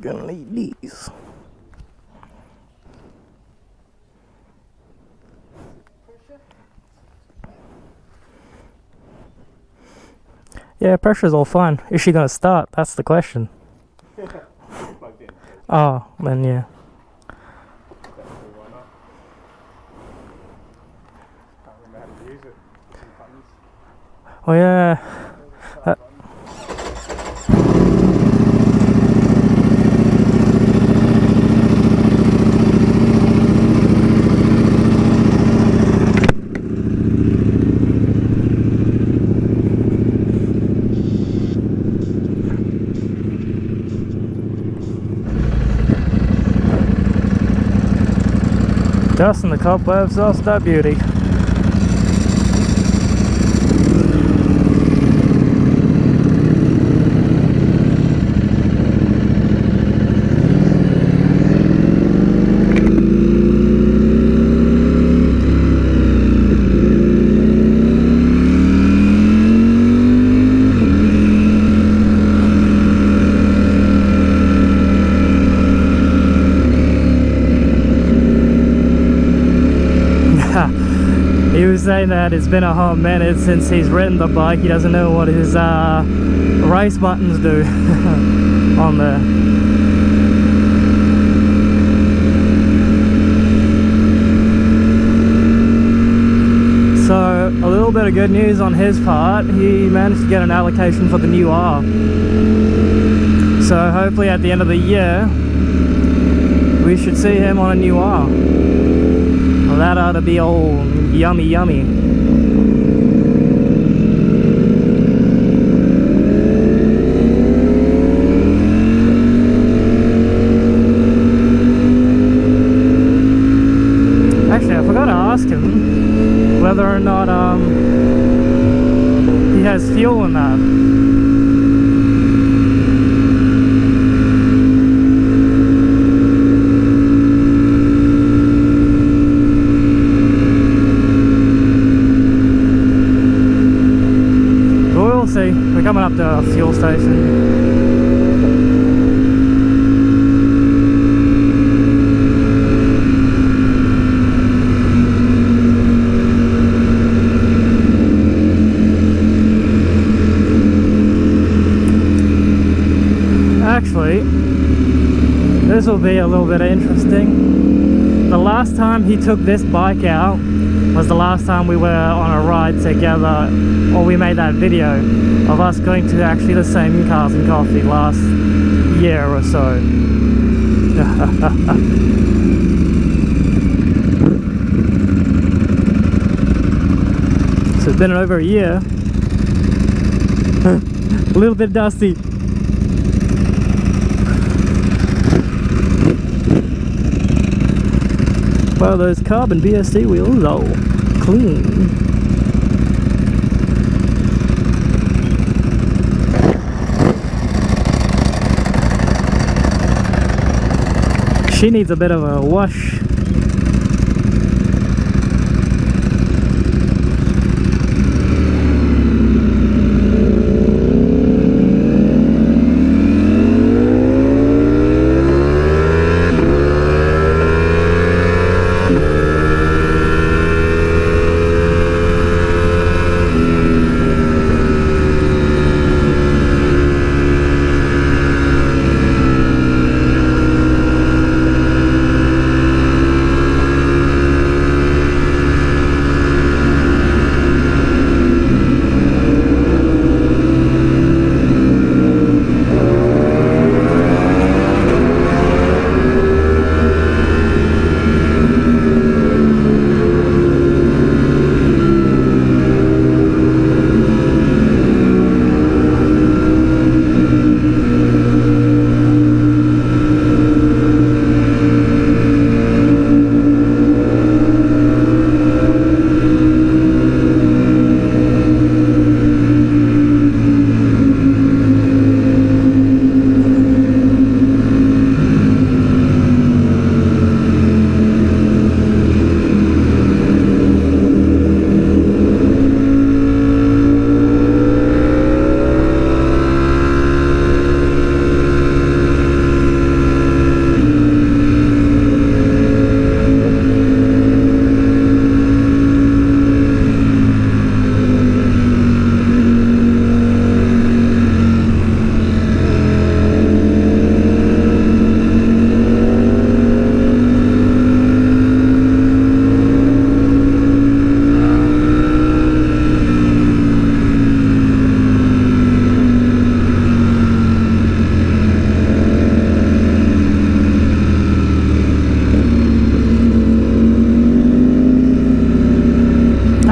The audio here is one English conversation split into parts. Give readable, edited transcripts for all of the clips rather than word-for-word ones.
Gonna need these. Yeah, pressure's all fine. Is she gonna start? That's the question. Oh, then yeah. Oh yeah. Dust and the cobwebs, that's that beauty. He was saying that it's been a hot minute since he's ridden the bike. He doesn't know what his race buttons do on there. So a little bit of good news on his part. He managed to get an allocation for the new R. So hopefully at the end of the year we should see him on a new R. Well, that ought to be all yummy yummy. Actually, I forgot to ask him whether or not he has fuel in that. We're coming up to a fuel station. Actually, this will be a little bit interesting. The last time he took this bike out was the last time we were on a ride together, or we made that video of us going to actually the same Cars and Coffee last year or so. So it's been over a year. A little bit dusty. Well, those carbon BSD wheels are clean. She needs a bit of a wash.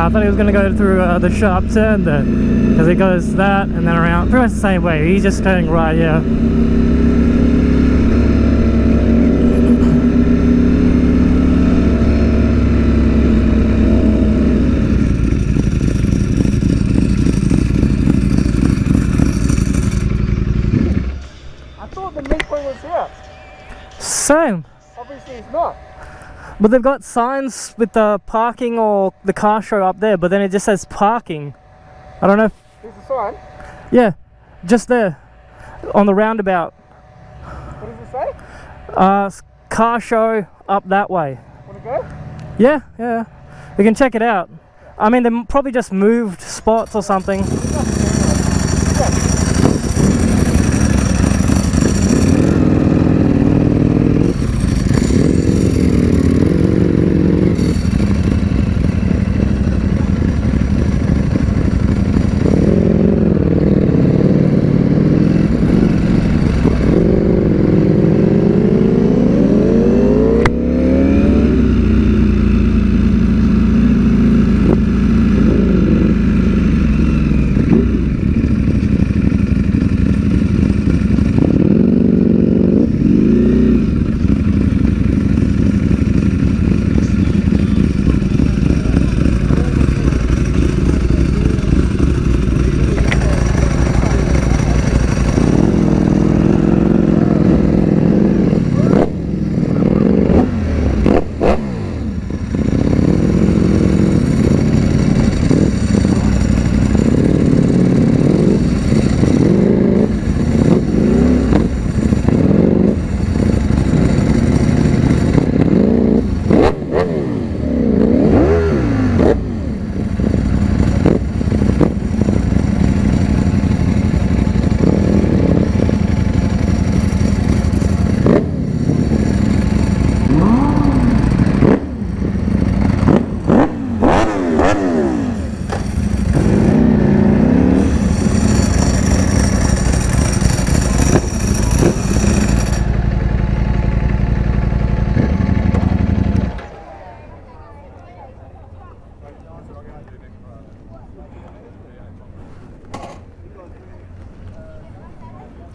I thought he was going to go through the sharp turn there, because it goes that and then around, pretty much the same way. He's just turning right, yeah. I thought the midpoint was here. Same. Obviously it's not. But they've got signs with the parking or the car show up there, but then it just says parking. I don't know if... There's a sign. Yeah, just there, on the roundabout. What does it say? Car show up that way. Wanna go? Yeah, yeah. We can check it out. I mean, they probably just moved spots or something.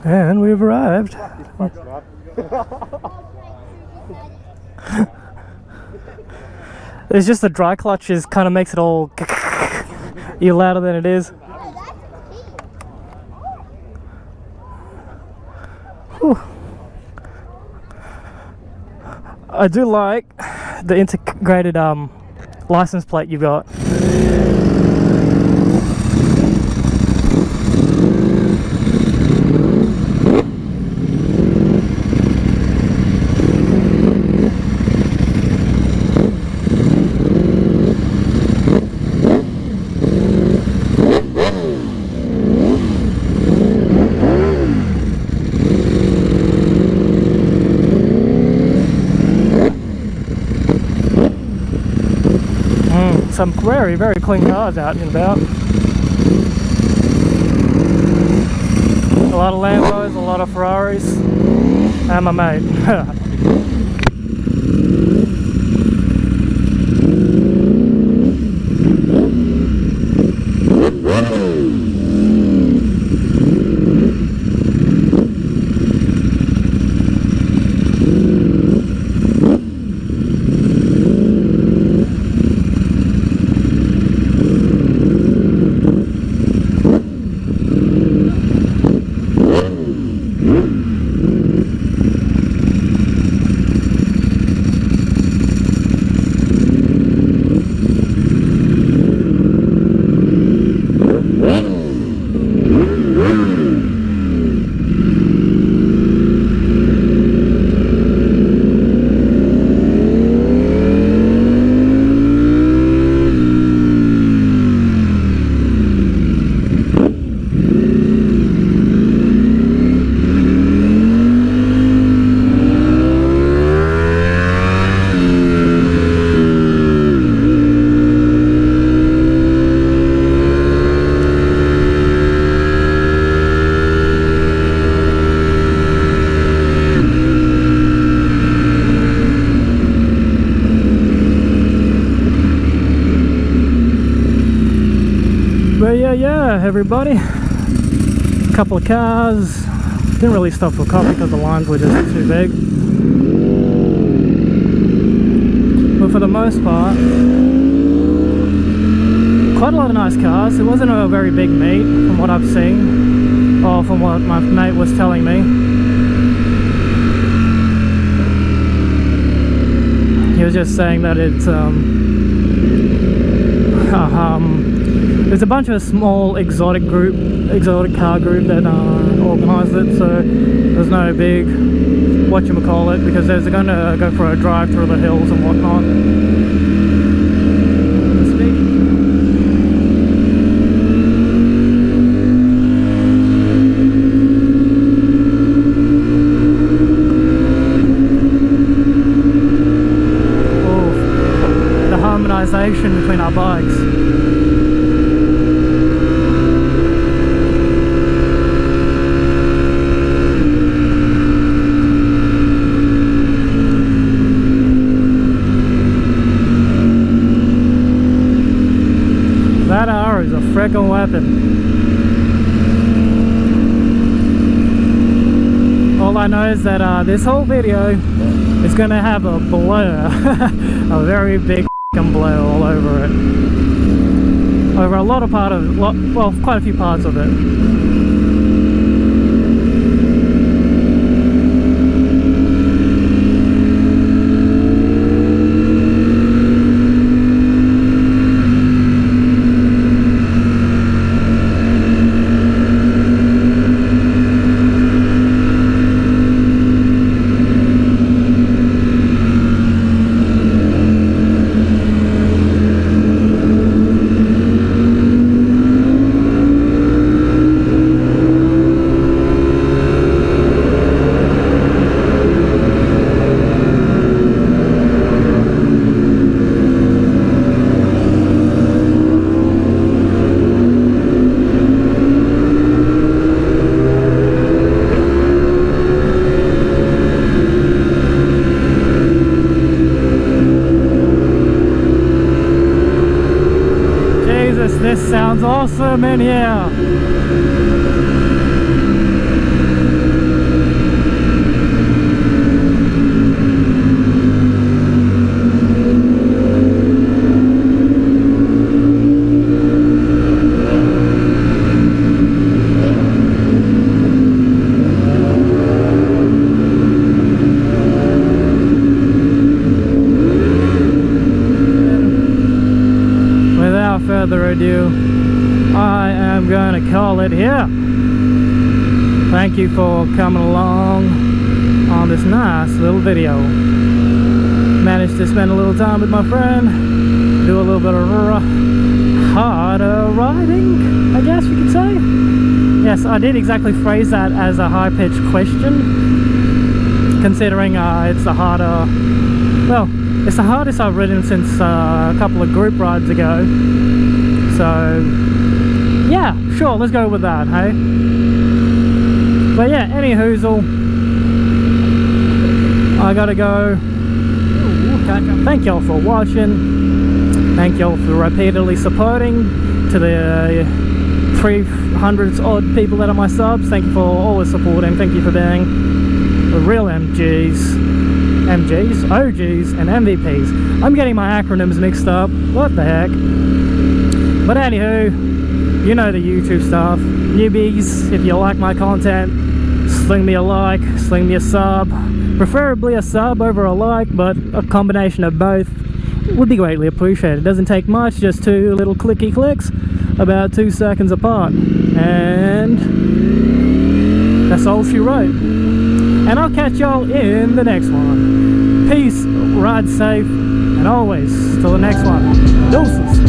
And we've arrived. It's just the dry clutches kind of makes it all you're louder than it is. Whew. I do like the integrated license plate you've got. Some very, very clean cars out and about. A lot of Lambos, a lot of Ferraris, and my mate. Hello everybody. Couple of cars. Didn't really stop for coffee because the lines were just too big. But for the most part, quite a lot of nice cars. It wasn't a very big meet from what I've seen, or from what my mate was telling me. He was just saying that it's there's a bunch of small exotic car group that organised it, so there's no big whatchamacallit, because they're going to go for a drive through the hills and whatnot. Oh, the harmonisation between our bikes. That R is a frickin' weapon. All I know is that this whole video is gonna have a blur, a very big f***ing blur all over it. Over a lot of well, quite a few parts of it. This sounds awesome in here. Without further ado, I am gonna call it here. Thank you for coming along on this nice little video. Managed to spend a little time with my friend, do a little bit of harder riding, I guess you could say. Yes, I did exactly phrase that as a high-pitched question, considering it's the harder, well, it's the hardest I've ridden since a couple of group rides ago. So yeah, sure, let's go with that, hey? But yeah, any hoozle, I gotta go. Thank y'all for watching. Thank y'all for repeatedly supporting. To the 300 odd people that are my subs, thank you for always supporting. Thank you for being the real OGs, and MVPs. I'm getting my acronyms mixed up. What the heck? But anywho, you know the YouTube stuff. Newbies, if you like my content, sling me a like, sling me a sub. Preferably a sub over a like, but a combination of both would be greatly appreciated. It doesn't take much, just 2 little clicky clicks, about 2 seconds apart. And that's all she wrote. And I'll catch y'all in the next one. Peace, ride safe, and always till the next one. Deuces.